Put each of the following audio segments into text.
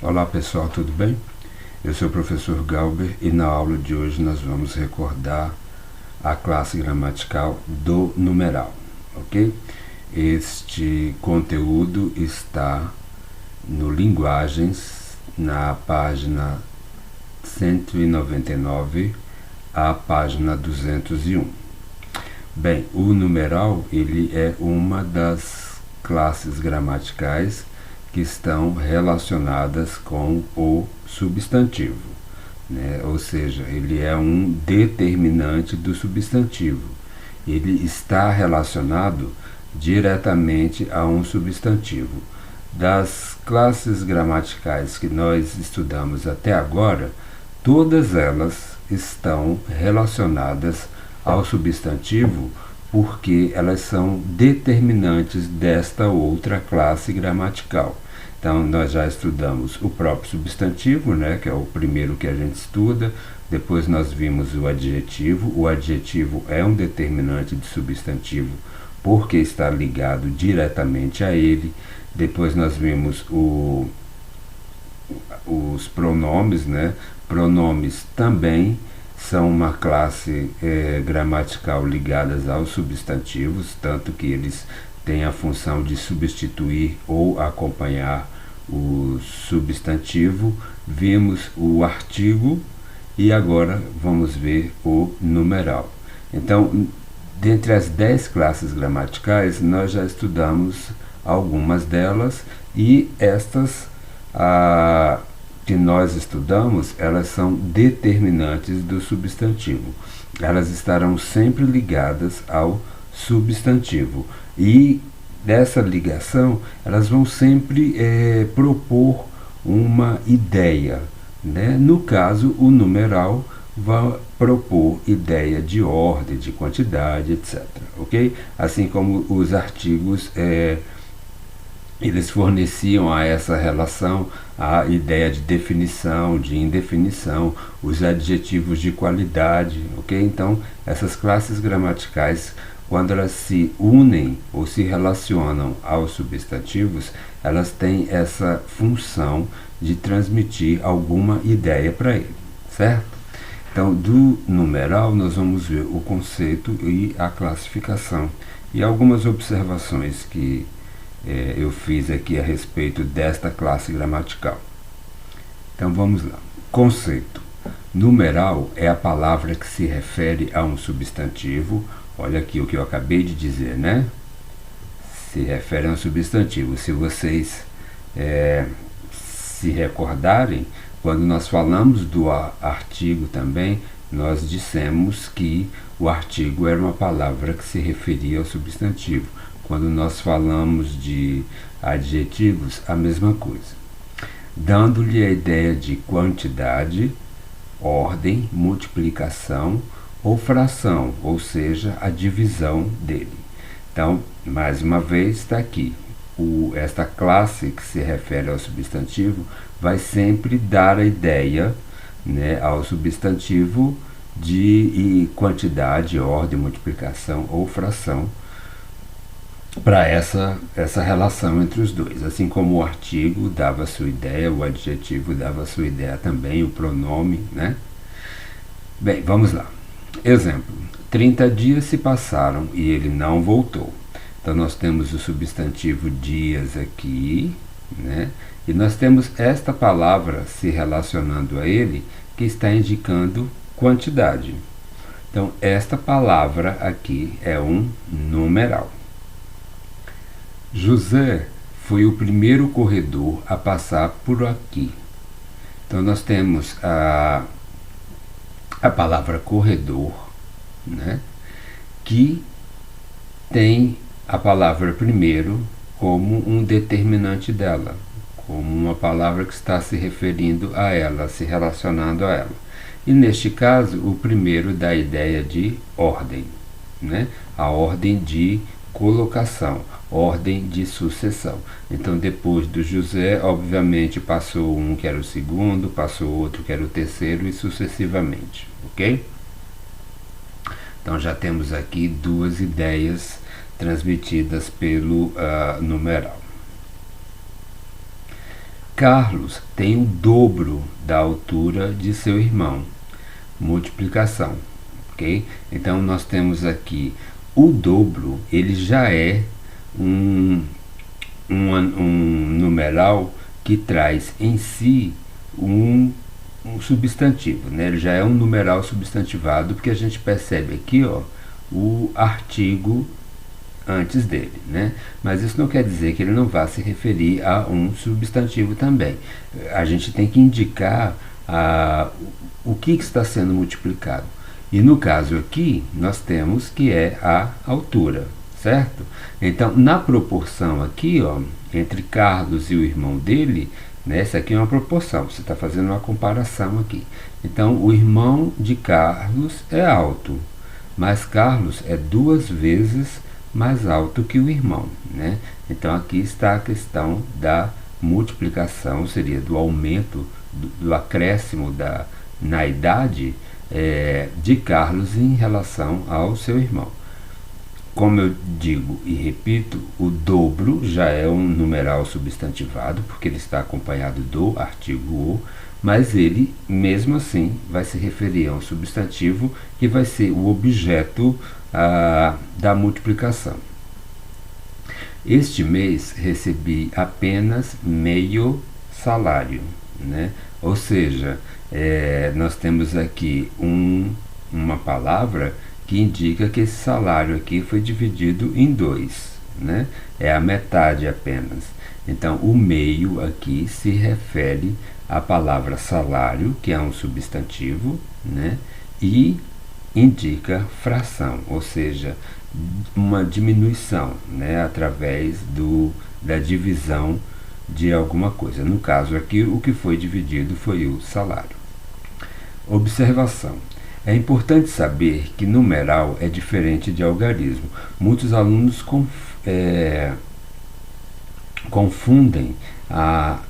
Olá pessoal, tudo bem? Eu sou o professor Galber e na aula de hoje nós vamos recordar a classe gramatical do numeral, ok? Este conteúdo está no Linguagens, na página 199 à página 201. Bem, o numeral ele é uma das classes gramaticais que estão relacionadas com o substantivo, né? Ou seja, ele é um determinante do substantivo. Ele está relacionado diretamente a um substantivo. Das classes gramaticais que nós estudamos até agora, todas elas estão relacionadas ao substantivo porque elas são determinantes desta outra classe gramatical. Então, nós já estudamos o próprio substantivo, né, que é o primeiro que a gente estuda. Depois nós vimos o adjetivo. O adjetivo é um determinante de substantivo porque está ligado diretamente a ele. Depois nós vimos os pronomes, né? Pronomes também são uma classe gramatical ligadas aos substantivos, tanto que eles têm a função de substituir ou acompanhar o substantivo. Vimos o artigo e agora vamos ver o numeral. Então, dentre as 10 classes gramaticais, nós já estudamos algumas delas e estas que nós estudamos, elas são determinantes do substantivo. Elas estarão sempre ligadas ao substantivo. E dessa ligação, elas vão sempre propor uma ideia, né? No caso, o numeral vai propor ideia de ordem, de quantidade, etc. Ok? Assim como os artigos eles forneciam a essa relação a ideia de definição, de indefinição, os adjetivos de qualidade, ok? Então, essas classes gramaticais, quando elas se unem ou se relacionam aos substantivos, elas têm essa função de transmitir alguma ideia para ele, certo? Então, do numeral, nós vamos ver o conceito e a classificação e algumas observações que eu fiz aqui a respeito desta classe gramatical. Então vamos lá. Conceito. Numeral é a palavra que se refere a um substantivo. Olha aqui o que eu acabei de dizer, né? Se refere a um substantivo. Se vocês se recordarem, quando nós falamos do artigo também, nós dissemos que o artigo era uma palavra que se referia ao substantivo. Quando nós falamos de adjetivos, a mesma coisa. Dando-lhe a ideia de quantidade, ordem, multiplicação ou fração, ou seja, a divisão dele. Então, mais uma vez, está aqui. Esta classe que se refere ao substantivo vai sempre dar a ideia, né, ao substantivo de quantidade, ordem, multiplicação ou fração, para essa relação entre os dois. Assim como o artigo dava a sua ideia, o adjetivo dava a sua ideia também, o pronome, né? Bem, vamos lá. Exemplo. 30 dias se passaram e ele não voltou. Então, nós temos o substantivo dias aqui, né? E nós temos esta palavra se relacionando a ele, que está indicando quantidade. Então, esta palavra aqui é um numeral. José foi o primeiro corredor a passar por aqui. Então, nós temos a palavra corredor, né, que tem a palavra primeiro como um determinante dela, como uma palavra que está se referindo a ela, se relacionando a ela. E neste caso, o primeiro dá a ideia de ordem, né, a ordem de colocação, ordem de sucessão. Então, depois do José, obviamente, passou um que era o segundo, passou outro que era o terceiro e sucessivamente, ok? Então, já temos aqui duas ideias transmitidas pelo numeral. Carlos tem o dobro da altura de seu irmão. Multiplicação, ok? Então nós temos aqui o dobro, ele já é um numeral que traz em si um substantivo, né? Ele já é um numeral substantivado, porque a gente percebe aqui, ó, o artigo antes dele, né? Mas isso não quer dizer que ele não vá se referir a um substantivo também. A gente tem que indicar o que está sendo multiplicado. E no caso aqui, nós temos que é a altura, certo? Então, na proporção aqui, ó, entre Carlos e o irmão dele, né, essa aqui é uma proporção, você está fazendo uma comparação aqui. Então, o irmão de Carlos é alto, mas Carlos é 2 vezes mais alto que o irmão, né? Então, aqui está a questão da multiplicação, seria do aumento, do acréscimo na idade de Carlos em relação ao seu irmão. Como eu digo e repito, o dobro já é um numeral substantivado, porque ele está acompanhado do artigo o, mas ele, mesmo assim, vai se referir a um substantivo que vai ser o objeto da multiplicação. Este mês recebi apenas meio salário, né? Ou seja, nós temos aqui uma palavra que indica que esse salário aqui foi dividido em 2, né? É a metade apenas. Então, o meio aqui se refere à palavra salário, que é um substantivo, né? E indica fração, ou seja, uma diminuição, né? Através da divisão de alguma coisa. No caso aqui, o que foi dividido foi o salário. Observação. É importante saber que numeral é diferente de algarismo. Muitos alunos confundem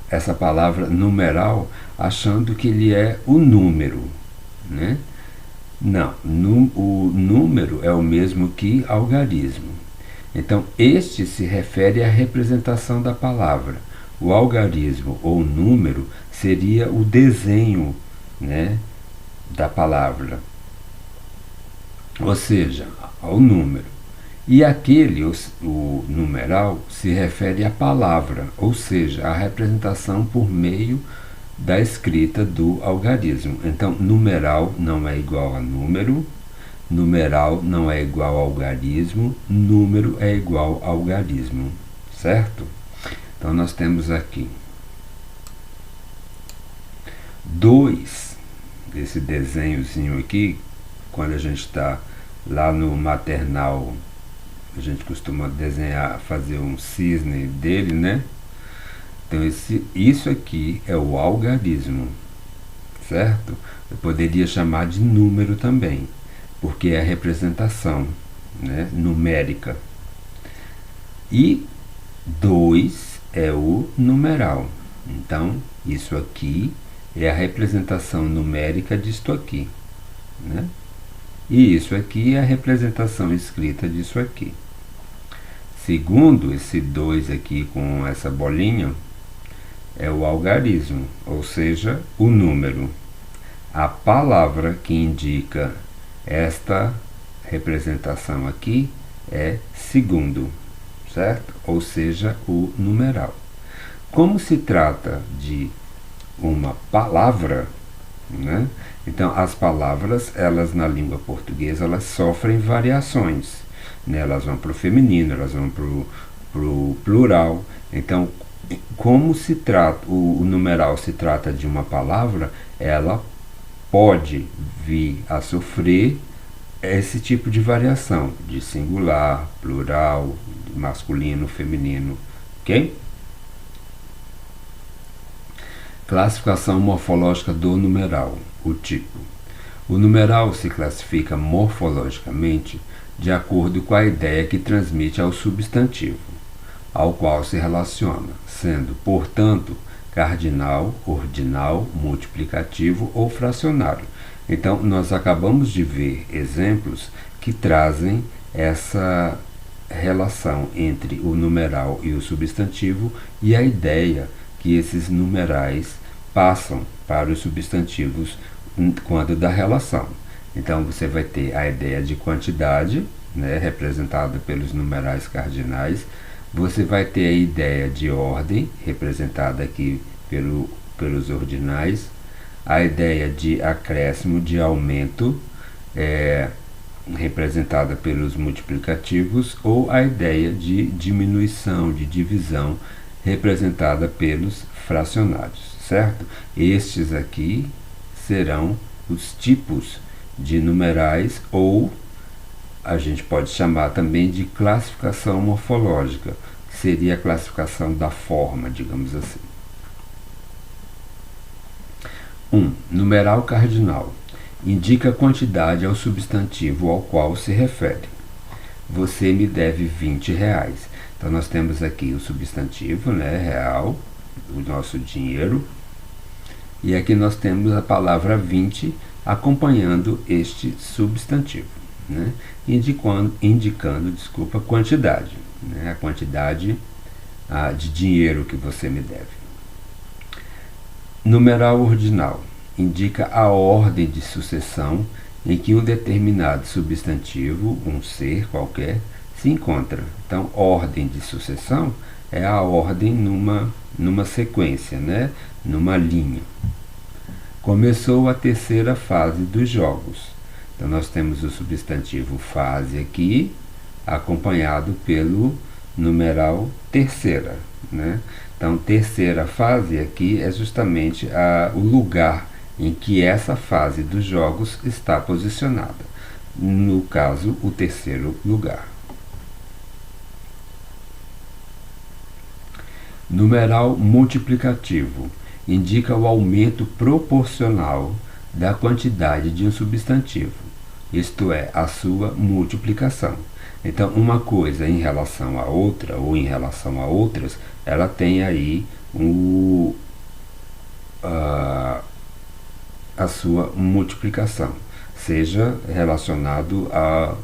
essa palavra numeral achando que ele é o número, né? Não, o número é o mesmo que algarismo. Então, este se refere à representação da palavra. O algarismo ou número seria o desenho, né, da palavra, ou seja, ao número. E o numeral, se refere à palavra, ou seja, à representação por meio da escrita do algarismo. Então, numeral não é igual a número, numeral não é igual a algarismo, número é igual a algarismo, certo? Então, nós temos aqui 2, esse desenhozinho aqui, quando a gente está lá no maternal, a gente costuma desenhar, fazer um cisne dele, né? Então, isso aqui é o algarismo, certo? Eu poderia chamar de número também, porque é a representação, né, numérica. E 2 é o numeral. Então, isso aqui é a representação numérica disto aqui, né? E isso aqui é a representação escrita disso aqui. Segundo, esse 2 aqui com essa bolinha é o algarismo, ou seja, o número. A palavra que indica esta representação aqui é segundo, certo? Ou seja, o numeral. Como se trata de uma palavra, né? Então, as palavras, elas na língua portuguesa, elas sofrem variações, né? Elas vão para o feminino, elas vão para o plural. Então, como se trata, o numeral se trata de uma palavra, ela pode vir a sofrer esse tipo de variação, de singular, plural, masculino, feminino, ok? Classificação morfológica do numeral, o tipo. O numeral se classifica morfologicamente de acordo com a ideia que transmite ao substantivo, ao qual se relaciona, sendo, portanto, cardinal, ordinal, multiplicativo ou fracionário. Então, nós acabamos de ver exemplos que trazem essa relação entre o numeral e o substantivo e a ideia que esses numerais passam para os substantivos quando da relação. Então você vai ter a ideia de quantidade, né, representada pelos numerais cardinais. Você vai ter a ideia de ordem, representada aqui pelos ordinais. A ideia de acréscimo, de aumento, representada pelos multiplicativos, ou a ideia de diminuição, de divisão, representada pelos fracionários, certo? Estes aqui serão os tipos de numerais, ou a gente pode chamar também de classificação morfológica, que seria a classificação da forma, digamos assim. 1. Numeral cardinal. Indica a quantidade ao substantivo ao qual se refere. Você me deve R$20. Então nós temos aqui o substantivo, né, real, o nosso dinheiro. E aqui nós temos a palavra 20 acompanhando este substantivo, né, indicando quantidade, né, a quantidade de dinheiro que você me deve. Numeral ordinal. Indica a ordem de sucessão em que um determinado substantivo, um ser qualquer, se encontra. Então, ordem de sucessão é a ordem numa sequência, né? Numa linha. Começou a terceira fase dos jogos. Então, nós temos o substantivo fase aqui, acompanhado pelo numeral terceira, né? Então, terceira fase aqui é justamente o lugar em que essa fase dos jogos está posicionada. No caso, o terceiro lugar. Numeral multiplicativo. Indica o aumento proporcional da quantidade de um substantivo, isto é, a sua multiplicação. Então, uma coisa em relação a outra, ou em relação a outras, ela tem aí a sua multiplicação, seja relacionado a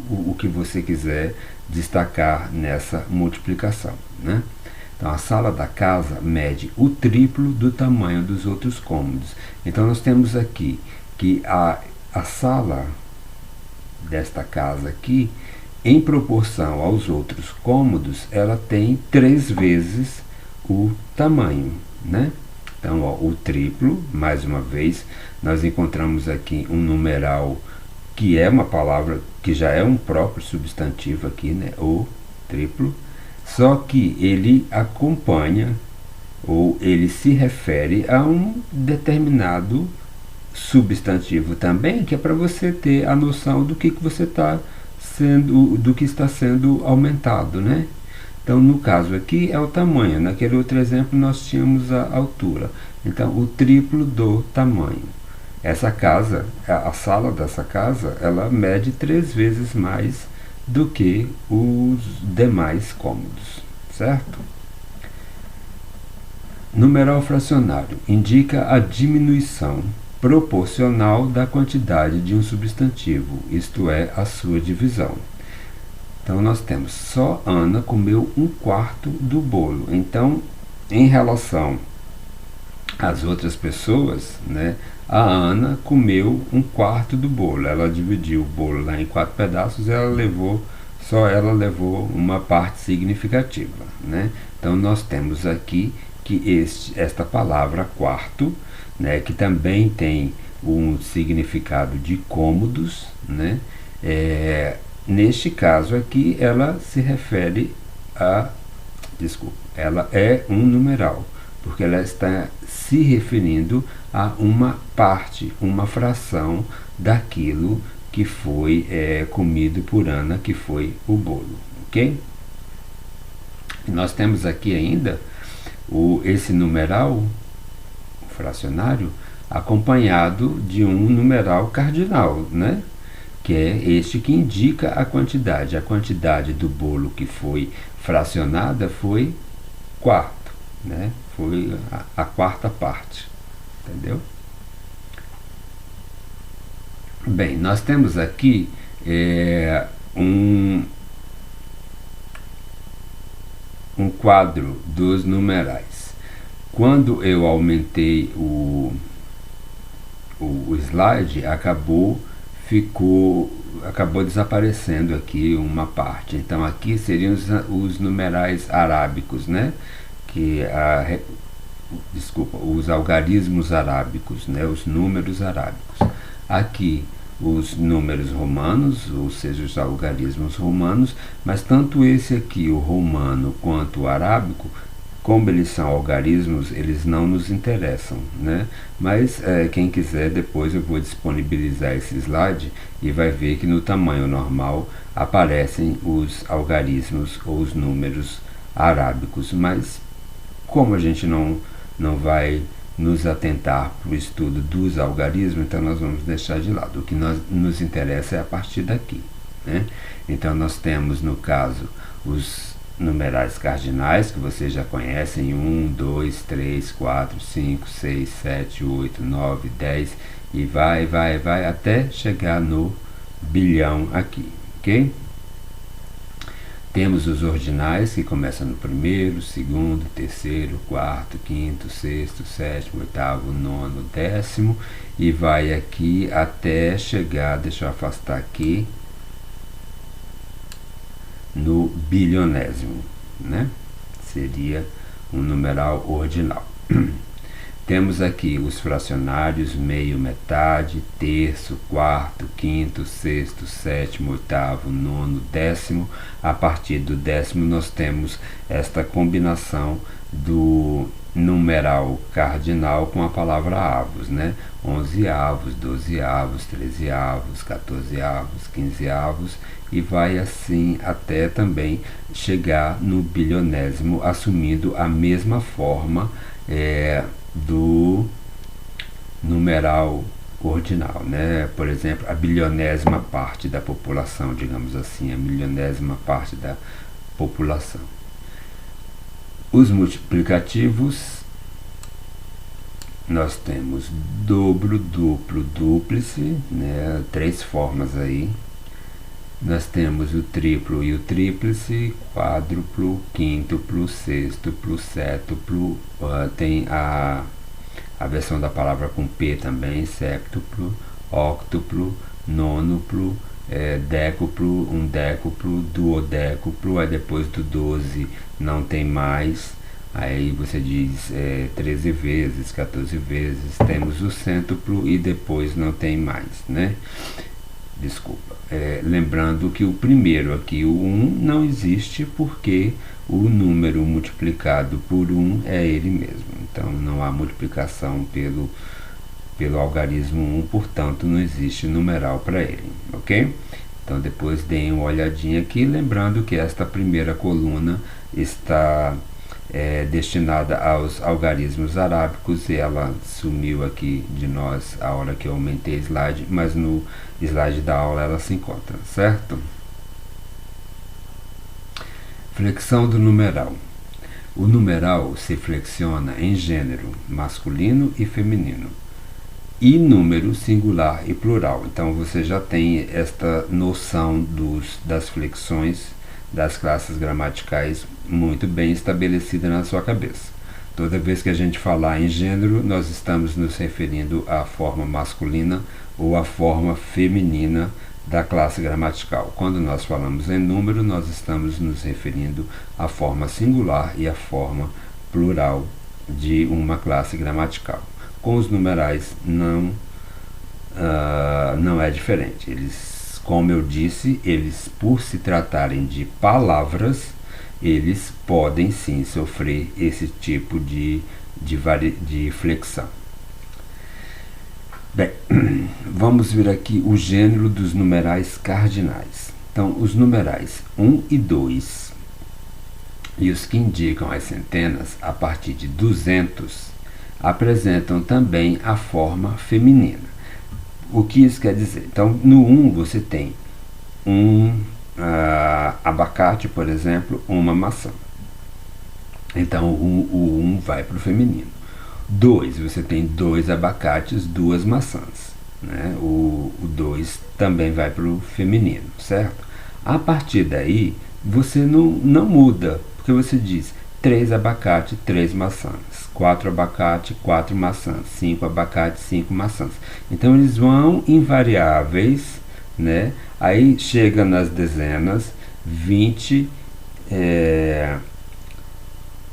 o que você quiser destacar nessa multiplicação, né? Então, a sala da casa mede o triplo do tamanho dos outros cômodos. Então, nós temos aqui que a sala desta casa aqui, em proporção aos outros cômodos, ela tem 3 vezes o tamanho, né? Então, ó, o triplo, mais uma vez, nós encontramos aqui um numeral que é uma palavra que já é um próprio substantivo aqui, né? O triplo. Só que ele acompanha, ou ele se refere a um determinado substantivo também, que é para você ter a noção do que você está sendo, do que está sendo aumentado, né? Então, no caso aqui é o tamanho, naquele outro exemplo nós tínhamos a altura. Então, o triplo do tamanho. Essa casa, a sala dessa casa, ela mede 3 vezes mais do que os demais cômodos, certo? Numeral fracionário. Indica a diminuição proporcional da quantidade de um substantivo, isto é, a sua divisão. Então, nós temos só Ana comeu 1/4 do bolo. Então, em relação às outras pessoas, né, a Ana comeu 1/4 do bolo. Ela dividiu o bolo lá em 4 pedaços e só ela levou uma parte significativa, né? Então, nós temos aqui que esta palavra quarto, né, que também tem um significado de cômodos, né? Neste caso aqui, ela se refere ela é um numeral, porque ela está se referindo a uma parte, uma fração daquilo que foi comido por Ana, que foi o bolo, ok? E nós temos aqui ainda esse numeral, o fracionário, acompanhado de um numeral cardinal, né? Que é este que indica a quantidade. A quantidade do bolo que foi fracionada foi quarto, né? Foi a quarta parte, entendeu? Bem, nós temos aqui um quadro dos numerais. Quando eu aumentei o slide, acabou desaparecendo aqui uma parte. Então aqui seriam os numerais arábicos, né? Desculpa, os algarismos arábicos, né? Os números arábicos. Aqui os números romanos, ou seja, os algarismos romanos, mas tanto esse aqui, o romano, quanto o arábico, como eles são algarismos, eles não nos interessam, né? Mas quem quiser, depois eu vou disponibilizar esse slide e vai ver que no tamanho normal aparecem os algarismos ou os números arábicos, mas como a gente não vai nos atentar para o estudo dos algarismos, então nós vamos deixar de lado. O que nos interessa é a partir daqui, né? Então nós temos, no caso, os numerais cardinais, que vocês já conhecem: 1, 2, 3, 4, 5, 6, 7, 8, 9, 10, e vai até chegar no bilhão aqui, ok? Temos os ordinais, que começam no primeiro, segundo, terceiro, quarto, quinto, sexto, sétimo, oitavo, nono, décimo, e vai aqui até chegar, deixa eu afastar aqui, no bilionésimo, né? Seria um numeral ordinal. Temos aqui os fracionários: meio, metade, terço, quarto, quinto, sexto, sétimo, oitavo, nono, décimo. A partir do décimo nós temos esta combinação do numeral cardinal com a palavra avos, né? 11 avos, 12 avos, 13 avos, 14 avos, 15 avos, e vai assim até também chegar no bilionésimo, assumindo a mesma forma do numeral ordinal, né? Por exemplo, a bilionésima parte da população, digamos assim, a milionésima parte da população. Os multiplicativos, nós temos dobro, duplo, dúplice, né? 3 formas aí. Nós temos o triplo e o tríplice, quádruplo, quíntuplo, sextuplo, sétuplo, tem a versão da palavra com P também: séptuplo, octuplo, nônuplo, décuplo, undécuplo, duodécuplo. Aí depois do 12 não tem mais, aí você diz 13 vezes, 14 vezes. Temos o cêntuplo e depois não tem mais, né? Desculpa. Lembrando que o primeiro aqui, o 1, não existe, porque o número multiplicado por 1 é ele mesmo. Então não há multiplicação pelo algarismo 1, portanto não existe numeral para ele, ok? Então depois deem uma olhadinha aqui, lembrando que esta primeira coluna está destinada aos algarismos arábicos, e ela sumiu aqui de nós a hora que eu aumentei o slide, mas no slide da aula ela se encontra, certo? Flexão do numeral. O numeral se flexiona em gênero masculino e feminino, e número singular e plural. Então você já tem esta noção das flexões das classes gramaticais muito bem estabelecida na sua cabeça. Toda vez que a gente falar em gênero, nós estamos nos referindo à forma masculina ou à forma feminina da classe gramatical. Quando nós falamos em número, nós estamos nos referindo à forma singular e à forma plural de uma classe gramatical. Com os numerais não é diferente. Eles, como eu disse, eles, por se tratarem de palavras, eles podem sim sofrer esse tipo de flexão. Bem, vamos ver aqui o gênero dos numerais cardinais. Então, os numerais 1 e 2 e os que indicam as centenas a partir de 200 apresentam também a forma feminina. O que isso quer dizer? Então, no 1 você tem um abacate, por exemplo, uma maçã. Então, o 1 vai para o feminino. 2, você tem 2 abacates, 2 maçãs, né? O 2 também vai para o feminino, certo? A partir daí, você não muda, porque você diz 3 abacate, 3 maçãs, 4 abacate, 4 maçãs, 5 abacate, 5 maçãs. Então eles vão em variáveis, né? Aí chega nas dezenas, 20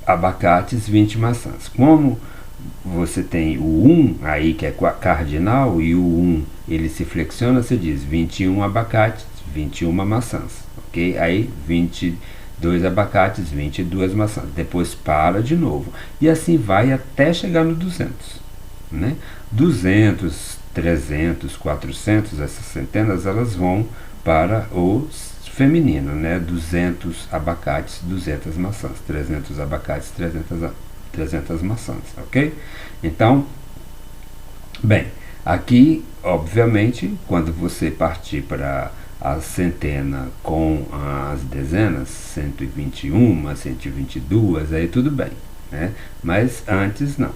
abacates, 20 maçãs. Como você tem o 1 aí, que é cardinal, e o 1 ele se flexiona, você diz 21 abacates, 21 maçãs, ok? Aí 22 abacates, 22 maçãs. Depois para de novo. E assim vai até chegar no 200, né? 200, 300, 400, essas centenas, elas vão para os feminino, né? 200 abacates, 200 maçãs, 300 abacates, 300 maçãs, ok? Então, bem, aqui, obviamente, quando você partir para a centena com as dezenas, 121, 122, aí tudo bem, né? Mas antes não.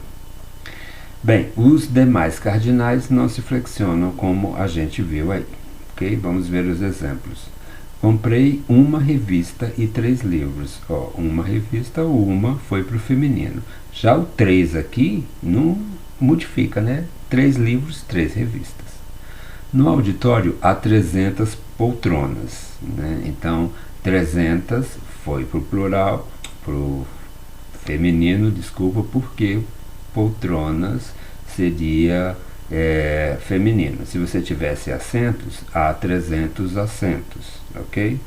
Bem, os demais cardinais não se flexionam como a gente viu aí, ok? Vamos ver os exemplos. Comprei uma revista e 3 livros. Ó, uma revista, uma foi para o feminino. Já o 3 aqui não modifica, né? 3 livros, 3 revistas. No auditório há 300 poltronas, né? Então 300 foi para o plural, para o feminino, desculpa, porque poltronas seria feminino. Se você tivesse assentos, há 300 assentos, ok?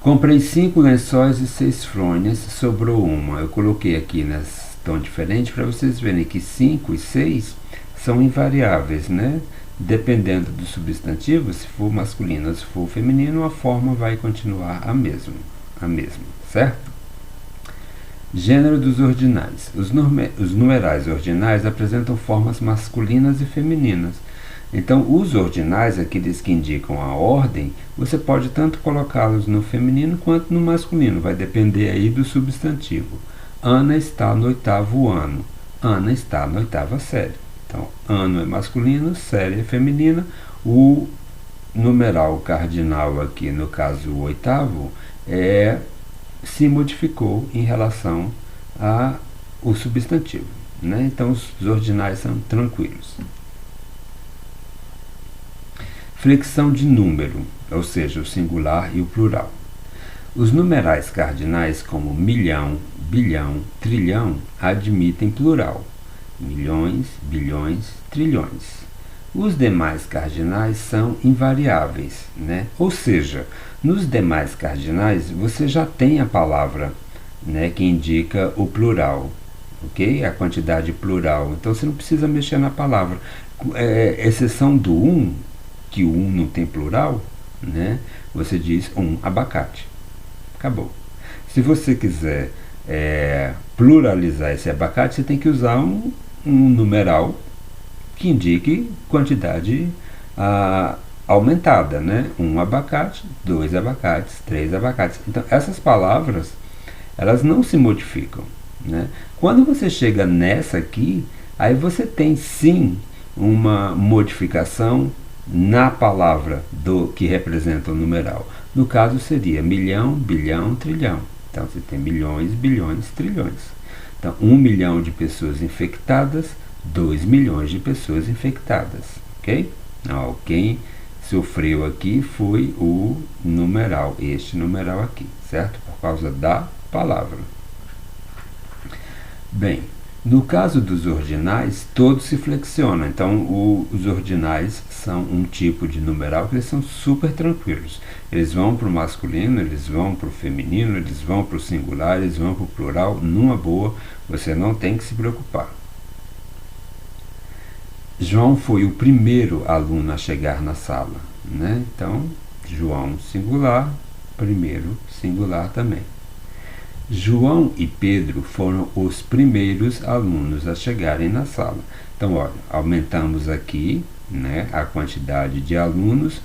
Comprei 5 lençóis e 6 fronhas, sobrou uma. Eu coloquei aqui nas tom diferente para vocês verem que 5 e 6 são invariáveis, né? Dependendo do substantivo, se for masculino ou se for feminino, a forma vai continuar a mesma, certo? Gênero dos ordinais. Os numerais ordinais apresentam formas masculinas e femininas. Então, os ordinais, aqueles que indicam a ordem, você pode tanto colocá-los no feminino quanto no masculino, vai depender aí do substantivo. Ana está no 8º ano. Ana está na 8ª série. Então, ano é masculino, série é feminina. O numeral cardinal aqui, no caso o 8º, se modificou em relação ao substantivo, né? Então os ordinais são tranquilos. Flexão de número, ou seja, o singular e o plural. Os numerais cardinais como milhão, bilhão, trilhão admitem plural. Milhões, bilhões, trilhões. Os demais cardinais são invariáveis, né? Ou seja, nos demais cardinais você já tem a palavra, né, que indica o plural, ok? A quantidade plural. Então você não precisa mexer na palavra. Exceção do 1, que o 1 não tem plural, né? Você diz abacate. Acabou. Se você quiser pluralizar esse abacate, você tem que usar um numeral que indique quantidade aumentada, né? 1 abacate, 2 abacates, 3 abacates. Então, essas palavras, elas não se modificam, né? Quando você chega nessa aqui, aí você tem sim uma modificação na palavra que representa o numeral. No caso seria milhão, bilhão, trilhão. Então você tem milhões, bilhões, trilhões. Então 1 milhão de pessoas infectadas, 2 milhões de pessoas infectadas, ok? Então, quem sofreu aqui foi o numeral, este numeral aqui, certo? Por causa da palavra. Bem, no caso dos ordinais, todos se flexionam. Então, os ordinais são um tipo de numeral que eles são super tranquilos. Eles vão para o masculino, eles vão para o feminino, eles vão para o singular, eles vão para o plural, numa boa, você não tem que se preocupar. João foi o primeiro aluno a chegar na sala, né? Então, João singular, primeiro singular também. João e Pedro foram os primeiros alunos a chegarem na sala. Então, olha, aumentamos aqui, né, a quantidade de alunos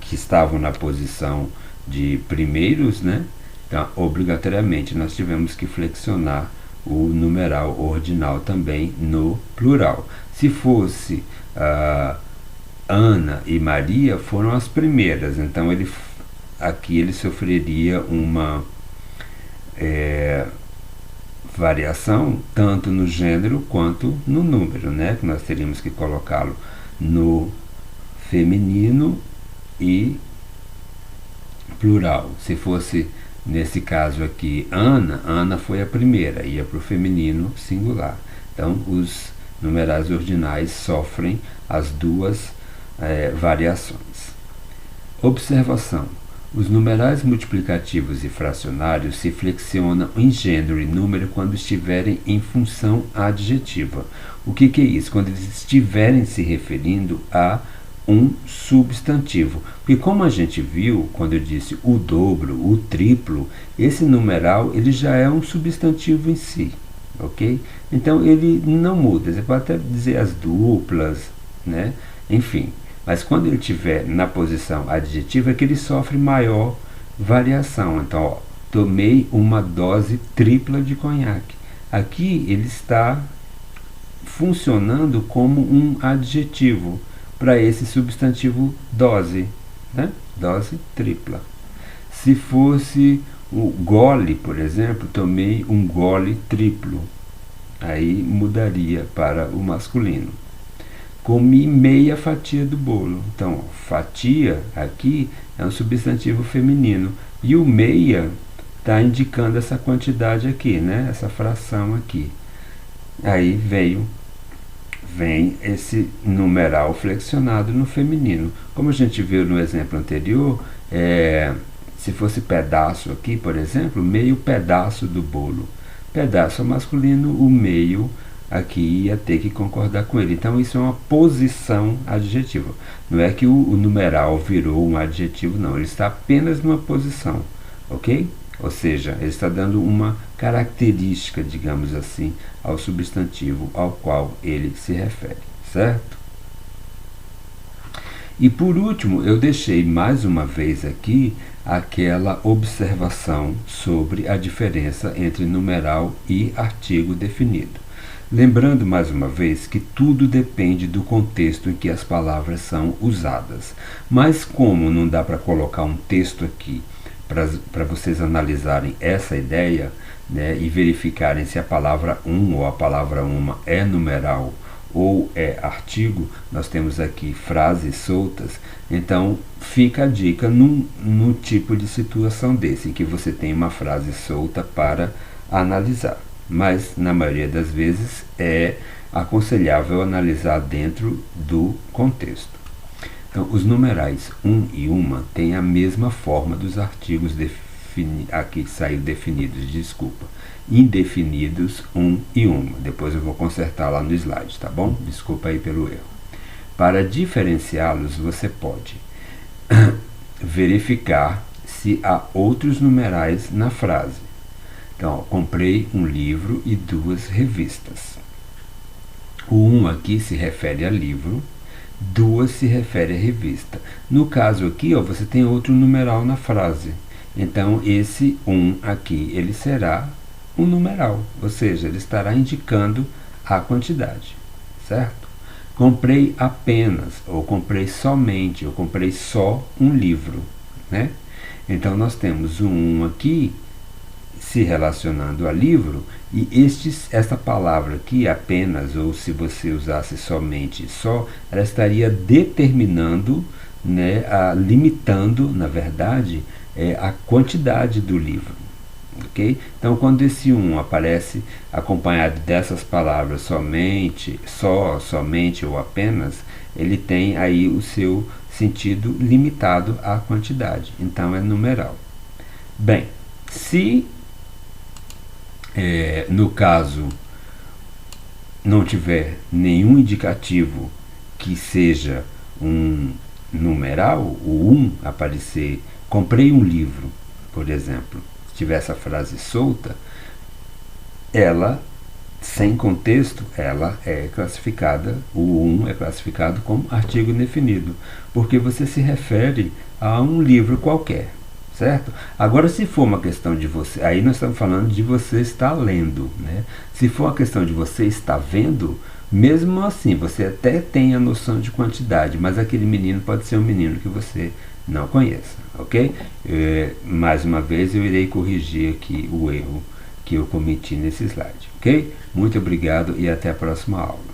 que estavam na posição de primeiros, né? Então, obrigatoriamente, nós tivemos que flexionar o numeral ordinal também no plural. Se fosse Ana e Maria, foram as primeiras, então aqui ele sofreria uma variação tanto no gênero quanto no número, né? Que nós teríamos que colocá-lo no feminino e plural. Se fosse nesse caso aqui Ana, Ana foi a primeira, ia para o feminino singular. Então os numerais ordinais sofrem as duas variações. Observação: os numerais multiplicativos e fracionários se flexionam em gênero e número quando estiverem em função adjetiva. O que é isso? Quando eles estiverem se referindo a um substantivo. Porque como a gente viu, quando eu disse o dobro, o triplo, esse numeral ele já é um substantivo em si, ok? Então ele não muda, você pode até dizer as duplas, né? Enfim, mas quando ele estiver na posição adjetiva é que ele sofre maior variação. Então, ó, tomei uma dose tripla de conhaque. Aqui ele está funcionando como um adjetivo para esse substantivo dose, né? Dose tripla. Se fosse o gole, por exemplo, tomei um gole triplo, aí mudaria para o masculino. Comi meia fatia do bolo. Então, fatia aqui é um substantivo feminino e o meia está indicando essa quantidade aqui, né? Essa fração aqui. Aí vem esse numeral flexionado no feminino. Como a gente viu no exemplo anterior, se fosse pedaço aqui, por exemplo, meio pedaço do bolo. Pedaço é masculino, o meio aqui ia ter que concordar com ele. Então isso é uma posição adjetiva. Não é que o numeral virou um adjetivo, não. Ele está apenas numa posição, ok? Ou seja, ele está dando uma característica, digamos assim, ao substantivo ao qual ele se refere, certo? E por último, eu deixei mais uma vez aqui aquela observação sobre a diferença entre numeral e artigo definido. Lembrando mais uma vez que tudo depende do contexto em que as palavras são usadas. Mas como não dá para colocar um texto aqui para vocês analisarem essa ideia, né, e verificarem se a palavra um ou a palavra uma é numeral ou é artigo, nós temos aqui frases soltas. Então fica a dica num tipo de situação desse, em que você tem uma frase solta para analisar. Mas na maioria das vezes é aconselhável analisar dentro do contexto. Então, os numerais um e uma têm a mesma forma dos artigos aqui saiu definidos, desculpa, indefinidos um e uma. Depois eu vou consertar lá no slide, tá bom? Desculpa aí pelo erro. Para diferenciá-los, você pode verificar se há outros numerais na frase. Então, ó, comprei um livro e 2 revistas. O 1 aqui se refere a livro, 2 se refere à revista. No caso aqui, ó, você tem outro numeral na frase. Então, esse 1 aqui, ele será um numeral, ou seja, ele estará indicando a quantidade, certo? Comprei apenas, ou comprei somente, ou comprei só um livro, né? Então, nós temos o 1 aqui, se relacionando a livro, e essa palavra aqui, apenas, ou se você usasse somente só, ela estaria determinando, né, limitando, na verdade, a quantidade do livro. Okay? Então, quando esse 1 aparece acompanhado dessas palavras somente, só, somente ou apenas, ele tem aí o seu sentido limitado à quantidade. Então, é numeral. Bem, se no caso não tiver nenhum indicativo que seja um numeral, o 1 aparecer, comprei um livro, por exemplo, se tiver essa frase solta, ela, sem contexto, ela é classificada, o 1 é classificado como artigo indefinido, porque você se refere a um livro qualquer, certo? Agora, se for uma questão de você, aí nós estamos falando de você estar lendo, né? Se for uma questão de você estar vendo, mesmo assim, você até tem a noção de quantidade, mas aquele menino pode ser um menino que você não conheça, ok? Mais uma vez eu irei corrigir aqui o erro que eu cometi nesse slide, ok? Muito obrigado e até a próxima aula.